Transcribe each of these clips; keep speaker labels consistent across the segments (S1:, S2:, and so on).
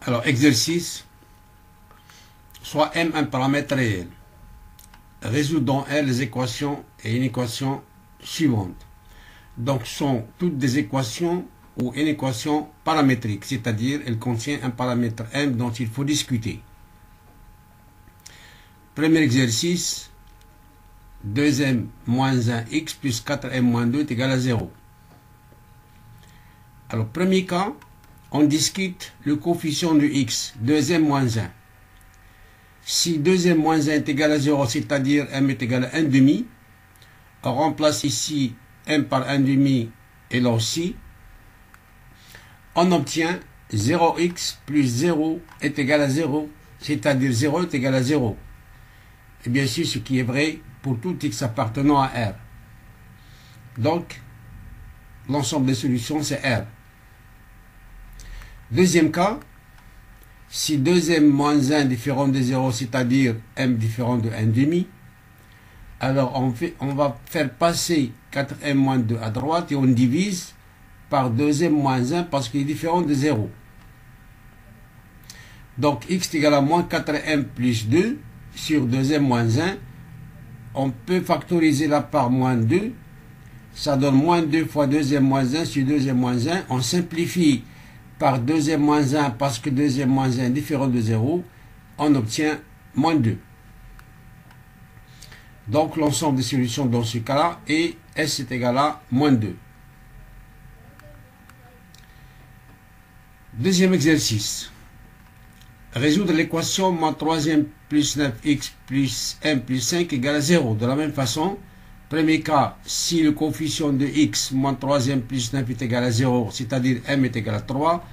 S1: Alors, exercice, soit M un paramètre réel. Résoudre dans R les équations et une équation suivante. Donc, sont toutes des équations ou une équation paramétrique, c'est-à-dire elle contient un paramètre M dont il faut discuter. Premier exercice, 2M moins 1 x plus 4M moins 2 est égal à 0. Alors, premier cas, on discute le coefficient de x, 2m moins 1. Si 2m moins 1 est égal à 0, c'est-à-dire m est égal à 1 demi, on remplace ici m par 1 demi et là aussi, on obtient 0x plus 0 est égal à 0, c'est-à-dire 0 est égal à 0. Et bien sûr, ce qui est vrai pour tout x appartenant à R. Donc, l'ensemble des solutions, c'est R. Deuxième cas, si 2m moins 1 différent de 0, c'est-à-dire m différent de 1 demi, alors on va faire passer 4m moins 2 à droite et on divise par 2m moins 1 parce qu'il est différent de 0. Donc x est égal à moins 4m plus 2 sur 2m moins 1. On peut factoriser la part moins 2. Ça donne moins 2 fois 2m moins 1 sur 2m moins 1. On simplifie par 2m moins 1 parce que 2m moins 1 est différent de 0. On obtient moins 2. Donc l'ensemble des solutions dans ce cas-là est S est égal à moins 2. Deuxième exercice. Résoudre l'équation moins 3m plus 9x plus m plus 5 égale à 0. De la même façon, premier cas, si le coefficient de x moins 3m plus 9 est égal à 0, c'est-à-dire m est égal à 3,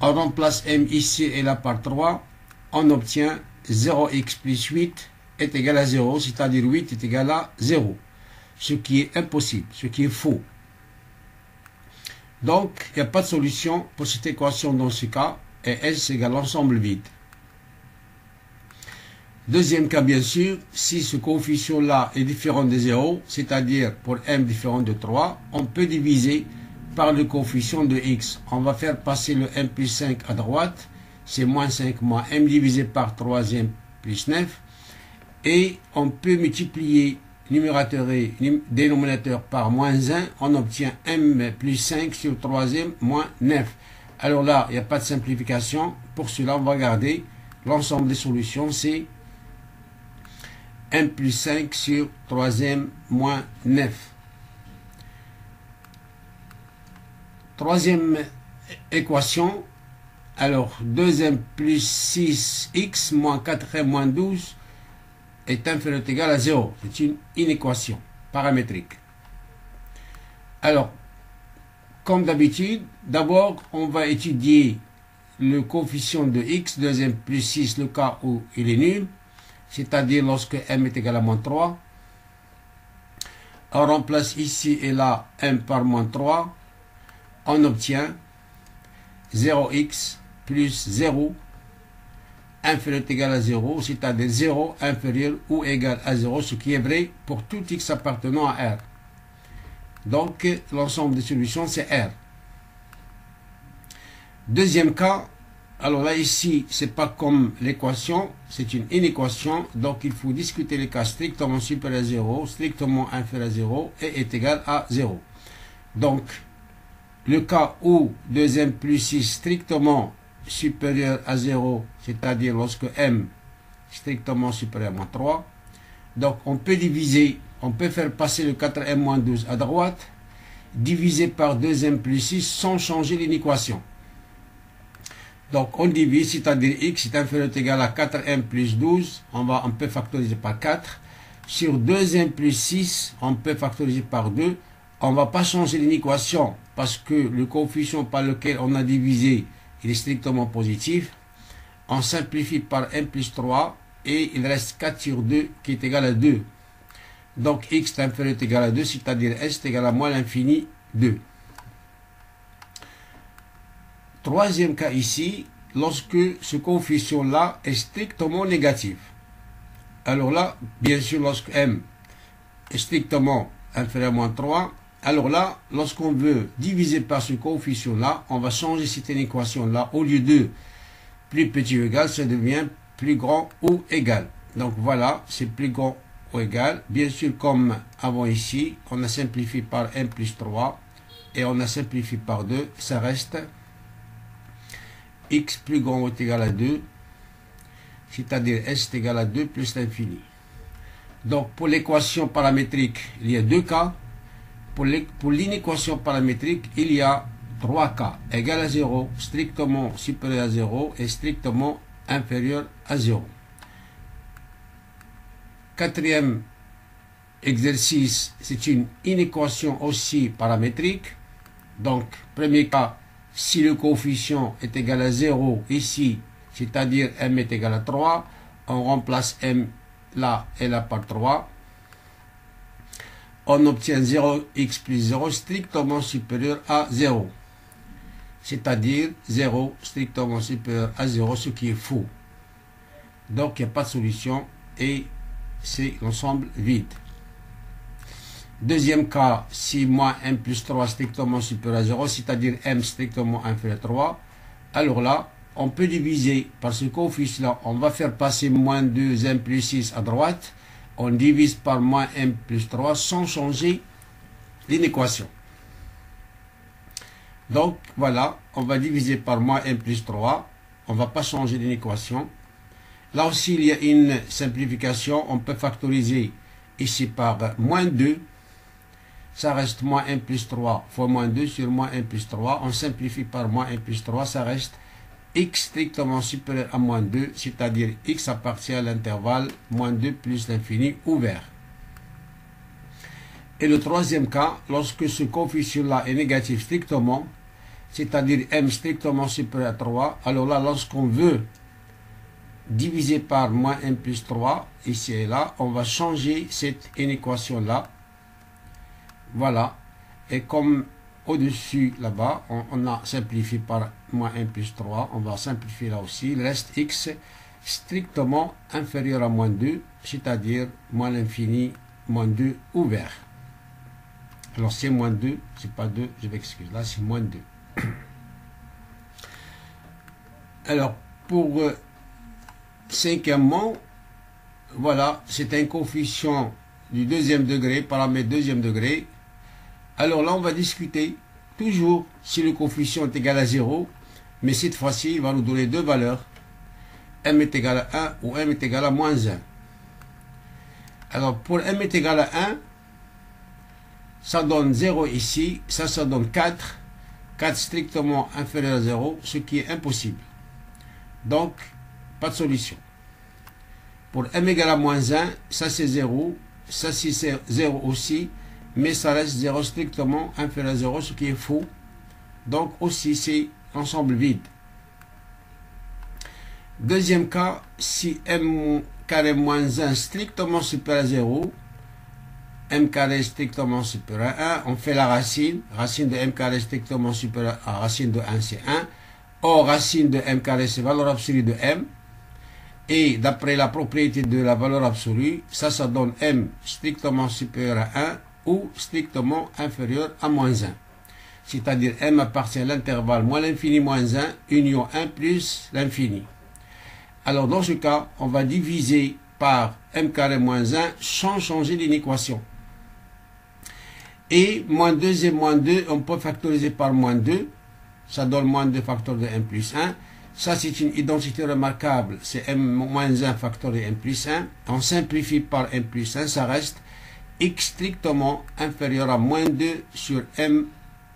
S1: on remplace m ici et là par 3, on obtient 0x plus 8 est égal à 0, c'est-à-dire 8 est égal à 0. Ce qui est impossible, ce qui est faux. Donc, il n'y a pas de solution pour cette équation dans ce cas, et S égale l'ensemble vide. Deuxième cas, bien sûr, si ce coefficient-là est différent de 0, c'est-à-dire pour m différent de 3, on peut diviser par le coefficient de x. On va faire passer le m plus 5 à droite, c'est moins 5 moins m divisé par 3m plus 9, et on peut multiplier numérateur et dénominateur par moins 1, on obtient m plus 5 sur 3m moins 9. Alors là, il n'y a pas de simplification. Pour cela, on va garder l'ensemble des solutions, c'est m plus 5 sur 3m moins 9. Troisième équation, alors 2m plus 6x moins 4m moins 12 est inférieur ou égal à 0. C'est une inéquation paramétrique. Alors, comme d'habitude, d'abord, on va étudier le coefficient de x, 2m plus 6, le cas où il est nul, c'est-à-dire lorsque m est égal à moins 3. On remplace ici et là m par moins 3. On obtient 0x plus 0 inférieur ou égal à 0, c'est-à-dire 0 inférieur ou égal à 0, ce qui est vrai pour tout x appartenant à R. Donc, l'ensemble des solutions, c'est R. Deuxième cas, alors là, ici, c'est pas comme l'équation, c'est une inéquation, donc il faut discuter les cas strictement supérieur à 0, strictement inférieur à 0 et est égal à 0. Donc, le cas où 2m plus 6 strictement supérieur à 0, c'est-à-dire lorsque m strictement supérieur à moins 3, donc on peut diviser, on peut faire passer le 4m moins 12 à droite, diviser par 2m plus 6 sans changer l'inéquation. Donc on divise, c'est-à-dire x est inférieur ou égal à 4m plus 12, on peut factoriser par 4. Sur 2m plus 6, on peut factoriser par 2. On ne va pas changer l'inéquation parce que le coefficient par lequel on a divisé, il est strictement positif. On simplifie par m plus 3 et il reste 4 sur 2 qui est égal à 2. Donc x inférieur est égal à 2, c'est-à-dire s est égal à moins l'infini 2. Troisième cas ici, lorsque ce coefficient-là est strictement négatif. Alors là, bien sûr, lorsque m est strictement inférieur à moins 3, alors là, lorsqu'on veut diviser par ce coefficient-là, on va changer cette équation-là. Au lieu de plus petit ou égal, ça devient plus grand ou égal. Donc voilà, c'est plus grand ou égal. Bien sûr, comme avant ici, on a simplifié par m plus 3 et on a simplifié par 2. Ça reste x plus grand ou égal à 2, c'est-à-dire s est égal à 2 plus l'infini. Donc pour l'équation paramétrique, il y a deux cas. Pour l'inéquation paramétrique, il y a 3 cas. Égal à 0, strictement supérieur à 0 et strictement inférieur à 0. Quatrième exercice, c'est une inéquation aussi paramétrique. Donc, premier cas, si le coefficient est égal à 0 ici, c'est-à-dire m est égal à 3, on remplace m là et là par 3. On obtient 0x plus 0 strictement supérieur à 0. C'est-à-dire 0 strictement supérieur à 0, ce qui est faux. Donc il n'y a pas de solution et c'est l'ensemble vide. Deuxième cas, si moins m plus 3 strictement supérieur à 0, c'est-à-dire m strictement inférieur à 3, alors là, on peut diviser par ce coefficient-là. On va faire passer moins 2m plus 6 à droite. On divise par moins m plus 3 sans changer l'inéquation. Donc voilà, on va diviser par moins m plus 3. On ne va pas changer l'inéquation. Là aussi, il y a une simplification. On peut factoriser ici par moins 2. Ça reste moins m plus 3 fois moins 2 sur moins m plus 3. On simplifie par moins m plus 3. Ça reste x strictement supérieur à moins 2, c'est-à-dire x appartient à l'intervalle moins 2 plus l'infini ouvert. Et le troisième cas, lorsque ce coefficient-là est négatif strictement, c'est-à-dire m strictement supérieur à 3, alors là, lorsqu'on veut diviser par moins m plus 3, ici et là, on va changer cette inéquation-là. Voilà. Et comme au-dessus, là-bas, on a simplifié par moins 1 plus 3. On va simplifier là aussi. Il reste x strictement inférieur à moins 2, c'est-à-dire moins l'infini, moins 2 ouvert. Alors c'est moins 2, c'est pas 2, je m'excuse. Là, c'est moins 2. Alors, pour cinquièmement, voilà, c'est un coefficient du deuxième degré, paramètre deuxième degré. Alors là, on va discuter toujours si le coefficient est égal à 0, mais cette fois-ci, il va nous donner deux valeurs. M est égal à 1 ou M est égal à moins 1. Alors, pour M est égal à 1, ça donne 0 ici, ça donne 4. 4 strictement inférieur à 0, ce qui est impossible. Donc, pas de solution. Pour M égale à moins 1, ça c'est 0, ça c'est 0 aussi, mais ça reste 0 strictement inférieur à 0, ce qui est faux. Donc aussi c'est ensemble vide. Deuxième cas, si m carré moins 1 strictement supérieur à 0, m carré strictement supérieur à 1, on fait la racine. Racine de m carré strictement supérieur à racine de 1, c'est 1. Or, racine de m carré, c'est valeur absolue de m. Et d'après la propriété de la valeur absolue, ça donne m strictement supérieur à 1 ou strictement inférieur à moins 1. C'est-à-dire m appartient à l'intervalle moins l'infini moins 1, union 1 plus l'infini. Alors dans ce cas, on va diviser par m carré moins 1 sans changer l'inéquation. Et moins 2 et moins 2, on peut factoriser par moins 2. Ça donne moins 2 facteur de m plus 1. Ça, c'est une identité remarquable. C'est m moins 1 facteur de m plus 1. On simplifie par m plus 1. Ça reste x strictement inférieur à moins 2 sur m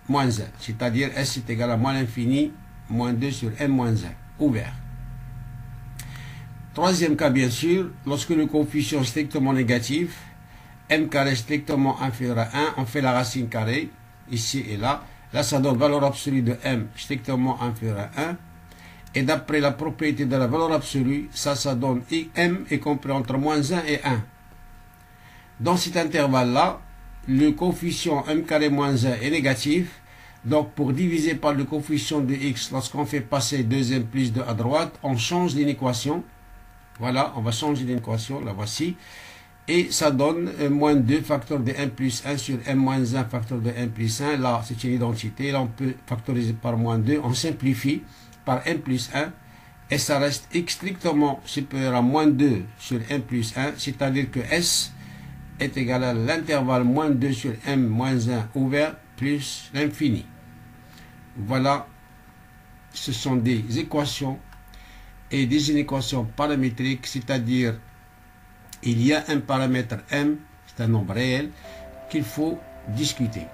S1: moins 1. C'est-à-dire s est égal à moins l'infini, moins 2 sur m moins 1. Ouvert. Troisième cas, bien sûr, lorsque le coefficient est strictement négatif, m carré strictement inférieur à 1, on fait la racine carrée, ici et là. Là, ça donne valeur absolue de m strictement inférieure à 1. Et d'après la propriété de la valeur absolue, ça donne m est compris entre moins 1 et 1. Dans cet intervalle-là, le coefficient m carré moins 1 est négatif. Donc, pour diviser par le coefficient de x, lorsqu'on fait passer 2m plus 2 à droite, on change l'inéquation. Voilà, on va changer l'inéquation, la voici. Et ça donne moins 2 facteur de m plus 1 sur m moins 1 facteur de m plus 1. Là, c'est une identité. Là, on peut factoriser par moins 2. On simplifie par m plus 1. Et ça reste x strictement supérieur à moins 2 sur m plus 1. C'est-à-dire que s est égal à l'intervalle moins 2 sur m moins 1 ouvert plus l'infini. Voilà, ce sont des équations et des inéquations paramétriques, c'est-à-dire il y a un paramètre m, c'est un nombre réel, qu'il faut discuter.